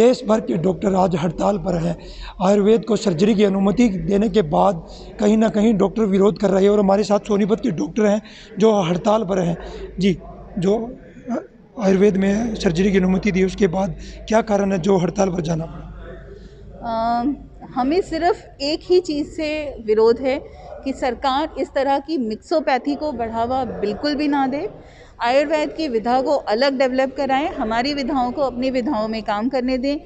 देश भर के डॉक्टर आज हड़ताल पर हैं। आयुर्वेद को सर्जरी की अनुमति देने के बाद कहीं ना कहीं डॉक्टर विरोध कर रहे हैं, और हमारे साथ सोनीपत के डॉक्टर हैं जो हड़ताल पर हैं। जी, जो आयुर्वेद में सर्जरी की अनुमति दी उसके बाद क्या कारण है जो हड़ताल पर जाना पड़ा? हमें सिर्फ एक ही चीज़ से विरोध है कि सरकार इस तरह की मिक्सोपैथी को बढ़ावा बिल्कुल भी ना दे। आयुर्वेद की विधा को अलग डेवलप कराएं, हमारी विधाओं को अपनी विधाओं में काम करने दें,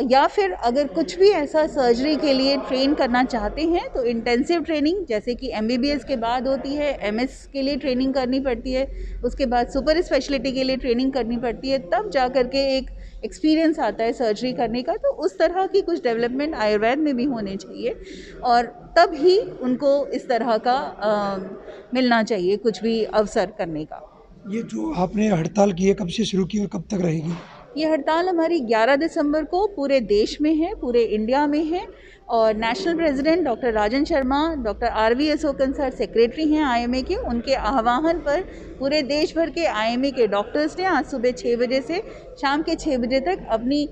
या फिर अगर कुछ भी ऐसा सर्जरी के लिए ट्रेन करना चाहते हैं तो इंटेंसिव ट्रेनिंग जैसे कि MBBS के बाद होती है, MS के लिए ट्रेनिंग करनी पड़ती है, उसके बाद सुपर स्पेशलिटी के लिए ट्रेनिंग करनी पड़ती है, तब जा कर के एक एक्सपीरियंस आता है सर्जरी करने का। तो उस तरह की कुछ डेवलपमेंट आयुर्वेद में भी होने चाहिए, और तब ही उनको इस तरह का मिलना चाहिए कुछ भी अवसर करने का। ये जो आपने हड़ताल की है कब से शुरू की और कब तक रहेगी? ये हड़ताल हमारी 11 दिसंबर को पूरे देश में है, पूरे इंडिया में है, और national president doctor Rajan Sharma, doctor RV Ashokan sir secretary हैं IMA के, उनके आह्वान पर पूरे देश भर के IMA के डॉक्टर्स ने आज सुबह 6 बजे से शाम के 6 बजे तक अपनी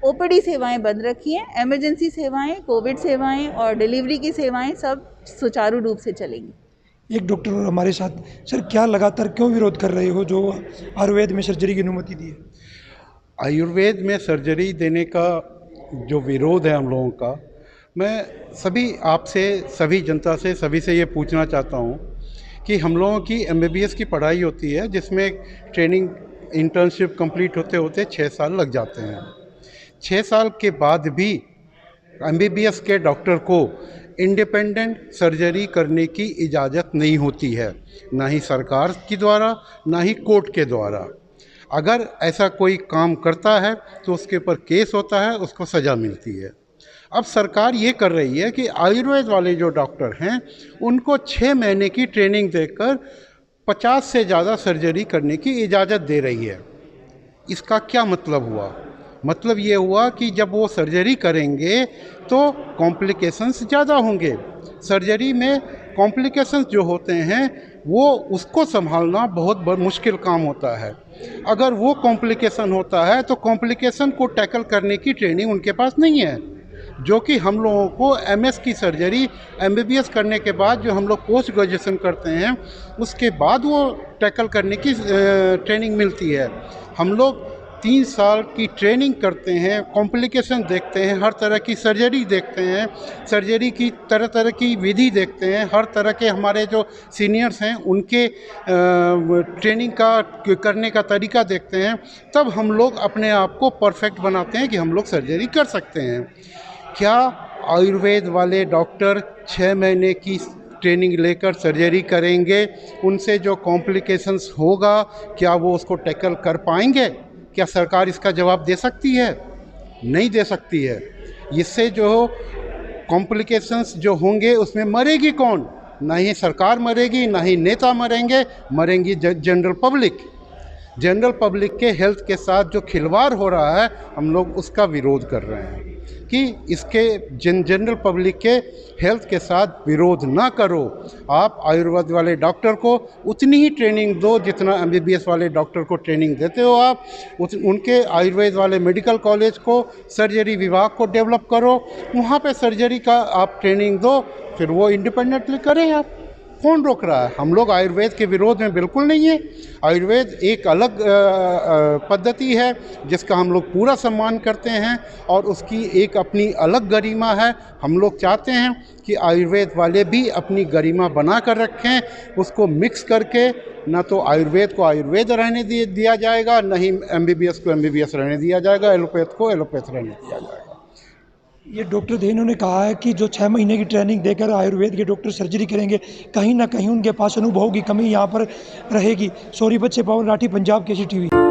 OPD सेवाएं बंद रखी हैं। एमरजेंसी सेवाएं, कोविड सेवाएं और डिलीवरी की सेवाएं सब सुचारू रूप से चलेंगी। एक डॉक्टर और हमारे साथ। सर, क्या लगातार क्यों विरोध कर रहे हो जो आयुर्वेद में सर्जरी की अनुमति दी है? आयुर्वेद में सर्जरी देने का जो विरोध है हम लोगों का, मैं सभी आपसे, सभी जनता से, सभी से ये पूछना चाहता हूँ कि हम लोगों की MBBS की पढ़ाई होती है जिसमें ट्रेनिंग इंटर्नशिप कंप्लीट होते होते 6 साल लग जाते हैं। 6 साल के बाद भी MBBS के डॉक्टर को इंडिपेंडेंट सर्जरी करने की इजाज़त नहीं होती है, ना ही सरकार के द्वारा ना ही कोर्ट के द्वारा। अगर ऐसा कोई काम करता है तो उसके ऊपर केस होता है, उसको सज़ा मिलती है। अब सरकार ये कर रही है कि आयुर्वेद वाले जो डॉक्टर हैं उनको 6 महीने की ट्रेनिंग देकर 50 से ज़्यादा सर्जरी करने की इजाज़त दे रही है। इसका क्या मतलब हुआ? मतलब ये हुआ कि जब वो सर्जरी करेंगे तो कॉम्प्लिकेशंस ज़्यादा होंगे। सर्जरी में कॉम्प्लिकेशंस जो होते हैं वो उसको संभालना बहुत मुश्किल काम होता है। अगर वो कॉम्प्लिकेशन होता है तो कॉम्प्लिकेशन को टैकल करने की ट्रेनिंग उनके पास नहीं है, जो कि हम लोगों को MS की सर्जरी MBBS करने के बाद जो हम लोग पोस्ट ग्रेजुएशन करते हैं उसके बाद वो टैकल करने की ट्रेनिंग मिलती है। हम लोग 3 साल की ट्रेनिंग करते हैं, कॉम्प्लिकेशन देखते हैं, हर तरह की सर्जरी देखते हैं, सर्जरी की तरह तरह की विधि देखते हैं, हर तरह के हमारे जो सीनियर्स हैं उनके ट्रेनिंग का करने का तरीका देखते हैं, तब हम लोग अपने आप को परफेक्ट बनाते हैं कि हम लोग सर्जरी कर सकते हैं। क्या आयुर्वेद वाले डॉक्टर 6 महीने की ट्रेनिंग लेकर सर्जरी करेंगे? उनसे जो कॉम्प्लिकेशंस होगा क्या वो उसको टैकल कर पाएंगे? क्या सरकार इसका जवाब दे सकती है? नहीं दे सकती है। इससे जो कॉम्प्लिकेशंस जो होंगे उसमें मरेगी कौन? ना ही सरकार मरेगी, ना ही नेता मरेंगे, मरेंगी जनरल पब्लिक। जनरल पब्लिक के हेल्थ के साथ जो खिलवाड़ हो रहा है हम लोग उसका विरोध कर रहे हैं कि इसके जनरल पब्लिक के हेल्थ के साथ विरोध ना करो। आप आयुर्वेद वाले डॉक्टर को उतनी ही ट्रेनिंग दो जितना MBBS वाले डॉक्टर को ट्रेनिंग देते हो आप। उनके आयुर्वेद वाले मेडिकल कॉलेज को, सर्जरी विभाग को डेवलप करो, वहाँ पे सर्जरी का आप ट्रेनिंग दो, फिर वो इंडिपेंडेंटली करें। आप कौन रोक रहा है? हम लोग आयुर्वेद के विरोध में बिल्कुल नहीं है। आयुर्वेद एक अलग पद्धति है जिसका हम लोग पूरा सम्मान करते हैं और उसकी एक अपनी अलग गरिमा है। हम लोग चाहते हैं कि आयुर्वेद वाले भी अपनी गरिमा बना कर रखें, उसको मिक्स करके ना तो आयुर्वेद को आयुर्वेद रहने दिया जाएगा, ना ही MBBS को MBBS रहने दिया जाएगा, एलोपैथ को एलोपैथ रहने दिया जाएगा। ये डॉक्टर थे, इन्होंने कहा है कि जो 6 महीने की ट्रेनिंग देकर आयुर्वेद के डॉक्टर सर्जरी करेंगे, कहीं ना कहीं उनके पास अनुभव की कमी यहाँ पर रहेगी। सोनीपत से पवन राठी, पंजाब केसरी TV।